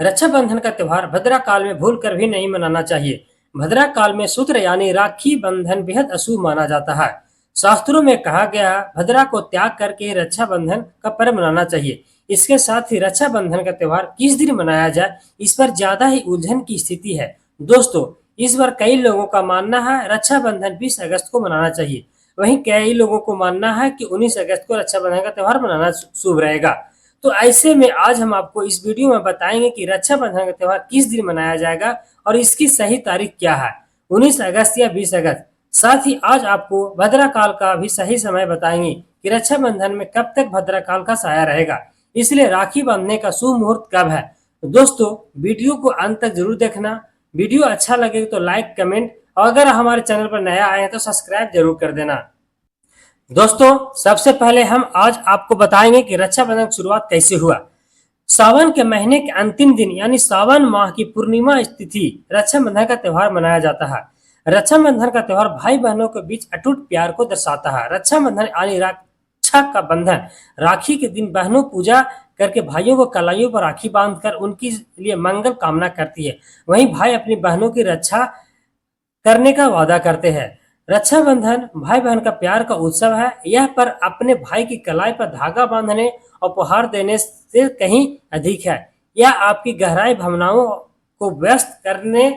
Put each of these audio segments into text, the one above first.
रक्षाबंधन का त्योहार भद्रा काल में भूल कर भी नहीं मनाना चाहिए। भद्रा काल में सूत्र यानी राखी बंधन बेहद अशुभ माना जाता है। शास्त्रों में कहा गया भद्रा को त्याग करके रक्षाबंधन का पर्व मनाना चाहिए। इसके साथ ही रक्षाबंधन का त्योहार किस दिन मनाया जाए, इस पर ज्यादा ही उलझन की स्थिति है। दोस्तों, इस बार कई लोगों का मानना है रक्षाबंधन 20 अगस्त को मनाना चाहिए। वहीं कई लोगों को मानना है कि 19 अगस्त को रक्षाबंधन का त्योहार मनाना शुभ रहेगा। तो ऐसे में आज हम आपको इस वीडियो में बताएंगे कि रक्षाबंधन का त्योहार किस दिन मनाया जाएगा और इसकी सही तारीख क्या है, 19 अगस्त या 20 अगस्त। साथ ही आज आपको भद्रा काल का भी सही समय बताएंगे कि रक्षाबंधन में कब तक भद्रा काल का साया रहेगा, इसलिए राखी बांधने का शुभ मुहूर्त कब है। तो दोस्तों, वीडियो को अंत तक जरूर देखना। वीडियो अच्छा लगे तो लाइक, कमेंट और अगर हमारे चैनल पर नया आए हैं तो सब्सक्राइब जरूर कर देना। दोस्तों, सबसे पहले हम आज आपको बताएंगे कि रक्षाबंधन की शुरुआत कैसे हुआ। सावन के महीने के अंतिम दिन यानी सावन माह की पूर्णिमा तिथि रक्षाबंधन का त्योहार मनाया जाता है। रक्षाबंधन का त्योहार भाई बहनों के बीच अटूट प्यार को दर्शाता है। रक्षाबंधन यानी रक्षा का बंधन। राखी के दिन बहनों पूजा करके भाइयों को कलाइयों पर राखी बांधकर उनके लिए मंगल कामना करती है। वहीं भाई अपनी बहनों की रक्षा करने का वादा करते हैं। रक्षाबंधन भाई बहन का प्यार का उत्सव है। यह पर अपने भाई की कलाई पर धागा बांधने और उपहार देने से कहीं अधिक है। यह आपकी गहराई भावनाओं को व्यक्त करने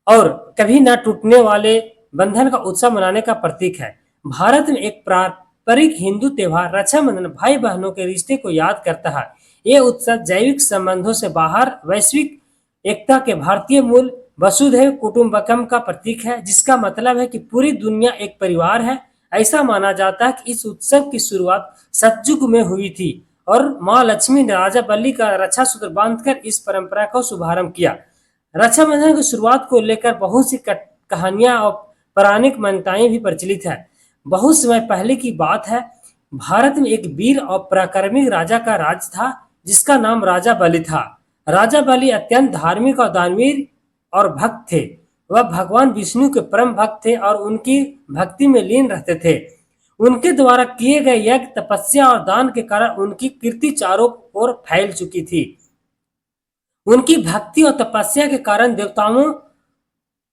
और कभी न टूटने वाले बंधन का उत्सव मनाने का प्रतीक है। भारत में एक पारंपरिक हिंदू त्योहार रक्षाबंधन भाई बहनों के रिश्ते को याद करता है। यह उत्सव जैविक संबंधों से बाहर वैश्विक एकता के भारतीय मूल वसुधैव कुटुंबकम का प्रतीक है, जिसका मतलब है कि पूरी दुनिया एक परिवार है। ऐसा माना जाता है कि इस उत्सव की शुरुआत सतयुग में हुई थी और माँ लक्ष्मी ने राजा बलि का रक्षा सूत्र बांधकर इस परंपरा का शुभारंभ किया। रक्षाबंधन की शुरुआत को लेकर बहुत सी कहानियां और पौराणिक मान्यताएं भी प्रचलित है। बहुत समय पहले की बात है, भारत में एक वीर और पराक्रमी राजा का राज था जिसका नाम राजा बलि था। राजा बलि अत्यंत धार्मिक और दानवीर और भक्त थे। वह भगवान विष्णु के परम भक्त थे और उनकी भक्ति में लीन रहते थे। उनके द्वारा किए गए यज्ञ, तपस्या और दान के कारण उनकी कीर्ति चारों ओर फैल चुकी थी। उनकी भक्ति और तपस्या के कारण देवताओं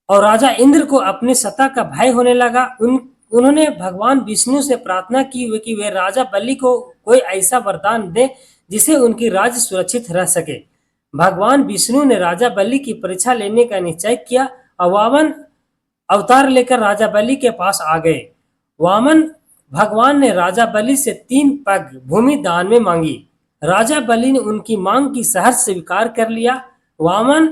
और राजा इंद्र को अपनी सत्ता का भय होने लगा। उन्होंने भगवान विष्णु से प्रार्थना की कि वे राजा बलि को कोई ऐसा वरदान दे जिससे उनकी राज्य सुरक्षित रह सके। भगवान विष्णु ने राजा बलि की परीक्षा लेने का निश्चय किया और वामन अवतार लेकर राजा बलि के पास आ गए। वामन भगवान ने राजा बलि से 3 पग भूमि दान में मांगी। राजा बलि ने उनकी मांग की सहर्ष स्वीकार कर लिया। वामन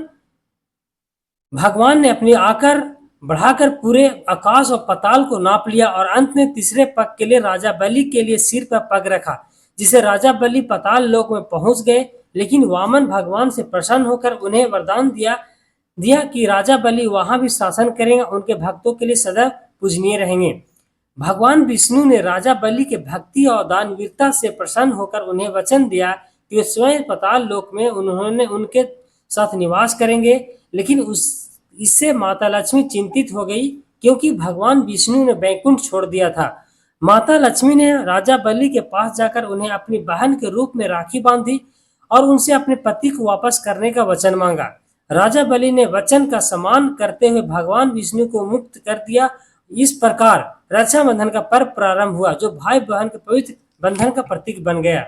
भगवान ने अपनी आकर बढ़ाकर पूरे आकाश और पाताल को नाप लिया और अंत में तीसरे पग के लिए राजा बलि के लिए सिर पर पग रखा, जिसे राजा बलि पाताल लोक में पहुंच गए। लेकिन वामन भगवान से प्रसन्न होकर उन्हें वरदान दिया कि राजा बलि वहां भी शासन करेंगे, उनके भक्तों के लिए सदैव पूजनीय रहेंगे। भगवान विष्णु ने राजा बलि के भक्ति और दानवीरता से प्रसन्न होकर उन्हें वचन दिया कि वे स्वयं पाताल लोक में उन्होंने उनके साथ निवास करेंगे। लेकिन इससे माता लक्ष्मी चिंतित हो गई क्योंकि भगवान विष्णु ने वैकुंठ छोड़ दिया था। माता लक्ष्मी ने राजा बलि के पास जाकर उन्हें अपनी बहन के रूप में राखी बांधी और उनसे अपने पति को वापस करने का वचन मांगा। राजा बलि ने वचन का सम्मान करते हुए भगवान विष्णु को मुक्त कर दिया। इस प्रकार रक्षाबंधन का पर्व प्रारंभ हुआ, जो भाई बहन के पवित्र बंधन का प्रतीक बन गया।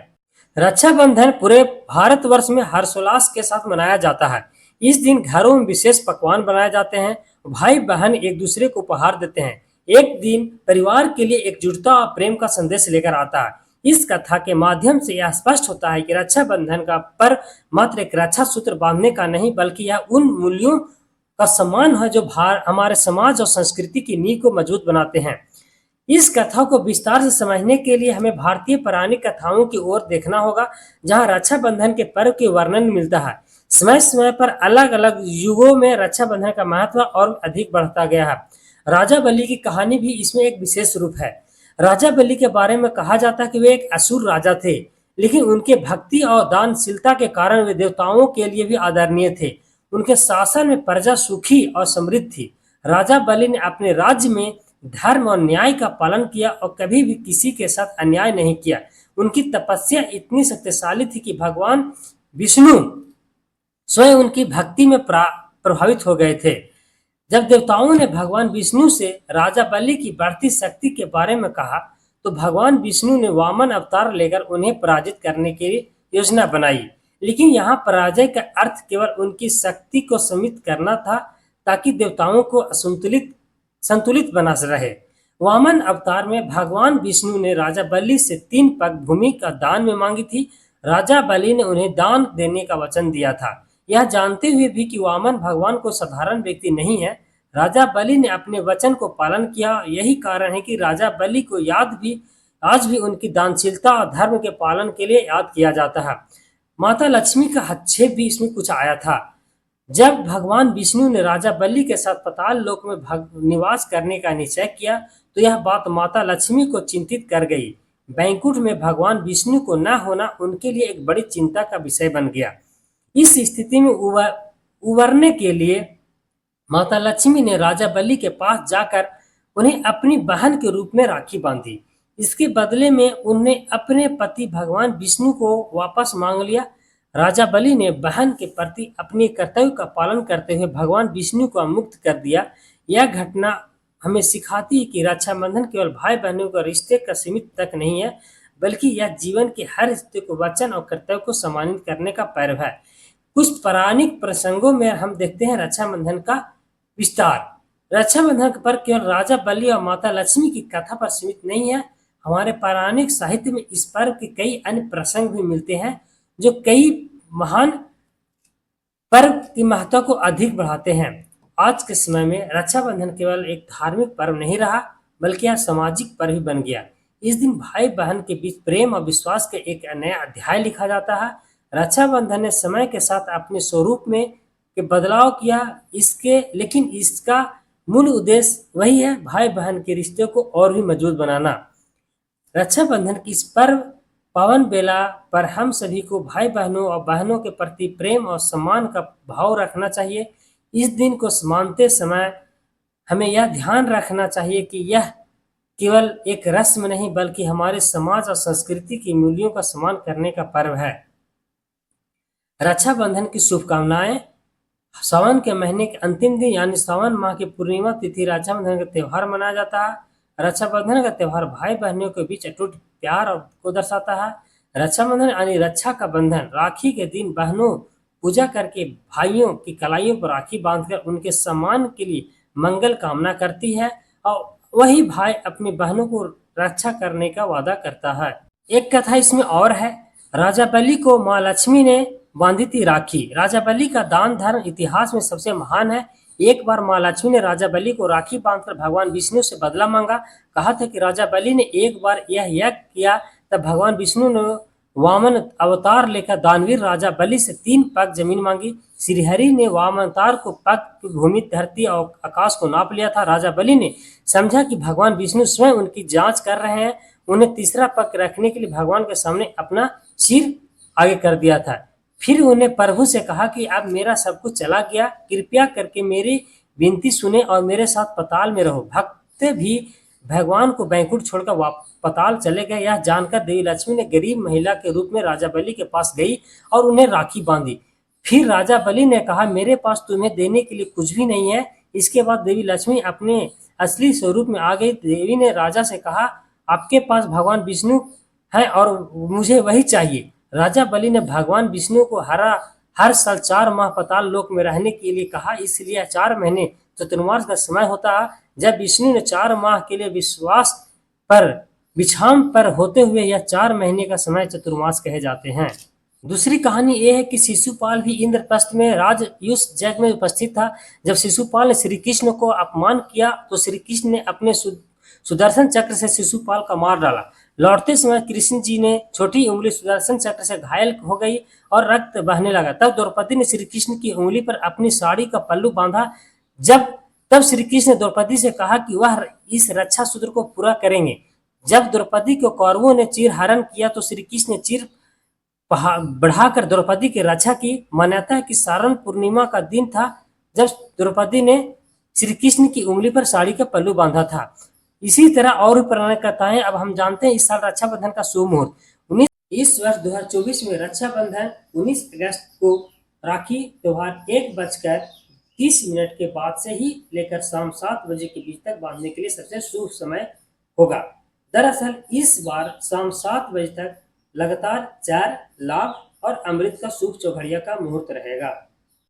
रक्षाबंधन पूरे भारतवर्ष में हर्षोल्लास के साथ मनाया जाता है। इस दिन घरों में विशेष पकवान बनाए जाते हैं। भाई बहन एक दूसरे को उपहार देते हैं। एक दिन परिवार के लिए एकजुटता और प्रेम का संदेश लेकर आता है। इस कथा के माध्यम से यह स्पष्ट होता है कि रक्षाबंधन का पर्व मात्र एक रक्षा सूत्र बांधने का नहीं, बल्कि यह उन मूल्यों का सम्मान है जो हमारे समाज और संस्कृति की नींव को मजबूत बनाते हैं। इस कथा को विस्तार से समझने के लिए हमें भारतीय पौराणिक कथाओं की ओर देखना होगा, जहां रक्षाबंधन के पर्व के वर्णन मिलता है। समय समय पर अलग अलग युगों में रक्षाबंधन का महत्व और अधिक बढ़ता गया है। राजा बलि की कहानी भी इसमें एक विशेष रूप है। राजा बलि के बारे में कहा जाता है कि वे एक असुर राजा थे, लेकिन उनके भक्ति और दानशीलता के कारण वे देवताओं के लिए भी आदरणीय थे। उनके शासन में प्रजा सुखी और समृद्ध थी। राजा बलि ने अपने राज्य में धर्म और न्याय का पालन किया और कभी भी किसी के साथ अन्याय नहीं किया। उनकी तपस्या इतनी शक्तिशाली थी कि भगवान विष्णु स्वयं उनकी भक्ति में प्रभावित हो गए थे। जब देवताओं ने भगवान विष्णु से राजा बलि की बढ़ती शक्ति के बारे में कहा, तो भगवान विष्णु ने वामन अवतार लेकर उन्हें पराजित करने की योजना बनाई। लेकिन यहाँ पराजय का अर्थ केवल उनकी शक्ति को सीमित करना था, ताकि देवताओं को संतुलित बना रहे। वामन अवतार में भगवान विष्णु ने राजा बलि से 3 पग भूमि का दान में मांगी थी। राजा बलि ने उन्हें दान देने का वचन दिया था। यह जानते हुए भी कि वामन भगवान को साधारण व्यक्ति नहीं है, राजा बलि ने अपने वचन को पालन किया। यही कारण है कि राजा बलि को आज भी उनकी दानशीलता और धर्म के पालन के लिए याद किया जाता है। माता लक्ष्मी का हस्तक्षेप भी इसमें कुछ आया था। जब भगवान विष्णु ने राजा बलि के साथ पाताल लोक में निवास करने का निश्चय किया, तो यह बात माता लक्ष्मी को चिंतित कर गई। बैकुंठ में भगवान विष्णु को न होना उनके लिए एक बड़ी चिंता का विषय बन गया। इस स्थिति में उबरने के लिए माता लक्ष्मी ने राजा बलि के पास जाकर उन्हें अपनी बहन के रूप में राखी बांधी। इसके बदले में उन्होंने अपने पति भगवान विष्णु को वापस मांग लिया। राजा बलि ने बहन के प्रति अपने कर्तव्य का पालन करते हुए भगवान विष्णु को मुक्त कर दिया। यह घटना हमें सिखाती है कि रक्षाबंधन केवल भाई बहनों का रिश्ते का सीमित तक नहीं है, बल्कि यह जीवन के हर रिश्ते को वचन और कर्तव्य को सम्मानित करने का पर्व है। कुछ पौराणिक प्रसंगों में हम देखते हैं रक्षाबंधन का विस्तार। रक्षाबंधन पर केवल राजा बलि और माता लक्ष्मी की कथा पर सीमित नहीं है। हमारे पौराणिक साहित्य में इस पर्व के कई अन्य प्रसंग भी मिलते हैं, जो कई महान पर्व की महत्ता को अधिक बढ़ाते हैं। आज के समय में रक्षाबंधन केवल एक धार्मिक पर्व नहीं रहा, बल्कि यह सामाजिक पर्व भी बन गया। इस दिन भाई बहन के बीच प्रेम और विश्वास के एक नया अध्याय लिखा जाता है। रक्षाबंधन ने समय के साथ अपने स्वरूप में के बदलाव किया, लेकिन इसका मूल उद्देश्य वही है, भाई बहन के रिश्ते को और भी मजबूत बनाना। रक्षाबंधन की इस पर्व पावन बेला पर हम सभी को भाई बहनों और बहनों के प्रति प्रेम और सम्मान का भाव रखना चाहिए। इस दिन को मानते समय हमें यह ध्यान रखना चाहिए कि यह केवल एक रस्म नहीं, बल्कि हमारे समाज और संस्कृति की मूल्यों का सम्मान करने का पर्व है। रक्षाबंधन की शुभकामनाएं। सावन के महीने के अंतिम दिन यानी सावन माह की पूर्णिमा तिथि रक्षाबंधन का त्यौहार मनाया जाता है। रक्षाबंधन का त्यौहार भाई बहनों के बीच अटूट प्यार को दर्शाता है। रक्षाबंधन यानी रक्षा का बंधन। राखी के दिन बहनों पूजा करके भाइयों की कलाइयों पर राखी बांधकर उनके सम्मान के लिए मंगल कामना करती है, और वही भाई अपनी बहनों को रक्षा करने का वादा करता है। एक कथा इसमें और है। राजा बलि को माँ लक्ष्मी ने बांधी थी राखी। राजा बलि का दान धर्म इतिहास में सबसे महान है। एक बार माँ लक्ष्मी ने राजा बलि को राखी बांधकर भगवान विष्णु से बदला मांगा। कहा था कि राजा बलि ने एक बार यह यज्ञ किया, तब भगवान विष्णु ने वामन अवतार लेकर दानवीर राजा बलि से 3 पग जमीन मांगी। श्रीहरि ने वामन अवतार को पग की भूमि, धरती और आकाश को नाप लिया था। राजा बलि ने समझा कि भगवान विष्णु स्वयं उनकी जांच कर रहे हैं। उन्हें तीसरा पग रखने के लिए भगवान के सामने अपना सिर आगे कर दिया था। फिर उन्हें प्रभु से कहा कि अब मेरा सब कुछ चला गया, कृपया करके मेरी विनती सुने और मेरे साथ पाताल में रहो। भक्त भी भगवान को बैकुंठ छोड़कर पाताल चले गए। यह जानकर देवी लक्ष्मी ने गरीब महिला के रूप में राजा बलि के पास गई और उन्हें राखी बांधी। फिर राजा बलि ने कहा, मेरे पास तुम्हें देने के लिए कुछ भी नहीं है। इसके बाद देवी लक्ष्मी अपने असली स्वरूप में आ गई। देवी ने राजा से कहा, आपके पास भगवान विष्णु है और मुझे वही चाहिए। राजा बलि ने भगवान विष्णु को हर साल 4 माह पाताल लोक में रहने के लिए कहा। इसलिए 4 महीने चतुर्मास का समय होता है, जब विष्णु ने 4 माह के लिए विश्राम पर होते हुए यह 4 महीने का समय चतुर्मास कहे जाते हैं। दूसरी कहानी यह है कि शिशुपाल भी इंद्रप्रस्थ में राजयुष यज्ञ में उपस्थित था। जब शिशुपाल ने श्री कृष्ण को अपमान किया, तो श्री कृष्ण ने अपने सुदर्शन चक्र से शिशुपाल का मार डाला। लौटते समय कृष्ण जी ने छोटी उंगली सुदर्शन चक्र से घायल हो गई और रक्त बहने लगा। तब द्रौपदी ने श्री कृष्ण की उंगली पर अपनी साड़ी का पल्लू बांधा। तब श्री कृष्ण ने द्रौपदी से कहा कि वह इस रक्षा सूत्र को पूरा करेंगे। जब द्रौपदी को कौरवों ने चीर हरण किया, तो श्री कृष्ण ने चीर बढ़ाकर द्रौपदी की रक्षा की। मान्यता है कि सारण पूर्णिमा का दिन था जब द्रौपदी ने श्री कृष्ण की उंगली पर साड़ी का पल्लू बांधा था। इसी तरह और भी पुरानी कथाएं। अब हम जानते हैं इस साल रक्षाबंधन का शुभ मुहूर्त। इस वर्ष 2024 में रक्षाबंधन 19 अगस्त को राखी त्योहार 1:30 के बाद से ही लेकर शाम 7 बजे के बीच तक बांधने के लिए सबसे शुभ समय होगा। दरअसल इस बार शाम 7 बजे तक लगातार 4 लाभ और अमृत का शुभ चौघड़िया का मुहूर्त रहेगा।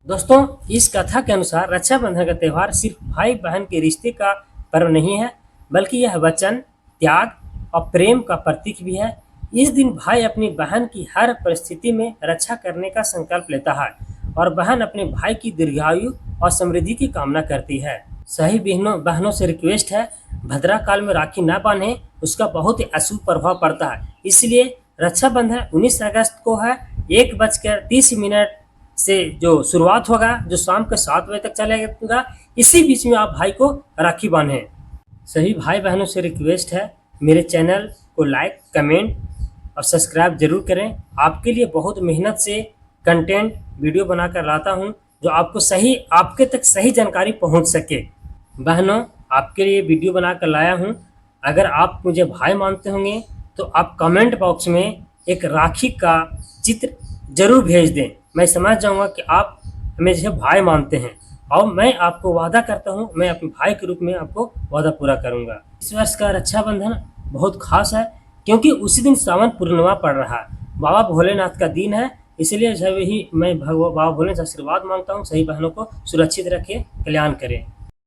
दोस्तों, इस कथा के अनुसार रक्षाबंधन का त्यौहार सिर्फ भाई बहन के रिश्ते का पर्व नहीं है, बल्कि यह वचन, त्याग और प्रेम का प्रतीक भी है। इस दिन भाई अपनी बहन की हर परिस्थिति में रक्षा करने का संकल्प लेता है और बहन अपने भाई की दीर्घायु और समृद्धि की कामना करती है। सही बहनों से रिक्वेस्ट है, भद्रा काल में राखी ना बांधें, उसका बहुत ही अशुभ प्रभाव पड़ता है। इसलिए रक्षाबंधन 19 अगस्त को है। 1:30 से जो शुरुआत होगा, जो शाम के 7 बजे तक चलेगा, इसी बीच में आप भाई को राखी बांधें। सभी भाई बहनों से रिक्वेस्ट है, मेरे चैनल को लाइक, कमेंट और सब्सक्राइब जरूर करें। आपके लिए बहुत मेहनत से कंटेंट वीडियो बनाकर लाता हूं, जो आपके तक सही जानकारी पहुंच सके। बहनों, आपके लिए वीडियो बनाकर लाया हूं। अगर आप मुझे भाई मानते होंगे तो आप कमेंट बॉक्स में एक राखी का चित्र जरूर भेज दें। मैं समझ जाऊंगा कि आप हमें जैसे भाई मानते हैं, और मैं आपको वादा करता हूं, मैं अपने भाई के रूप में आपको वादा पूरा करूंगा। इस वर्ष का रक्षाबंधन बहुत खास है, क्योंकि उसी दिन सावन पूर्णिमा पड़ रहा है। बाबा भोलेनाथ का दिन है, इसलिए जब ही मैं बाबा भोलेनाथ से आशीर्वाद मांगता हूँ, सही बहनों को सुरक्षित रखें, कल्याण करें।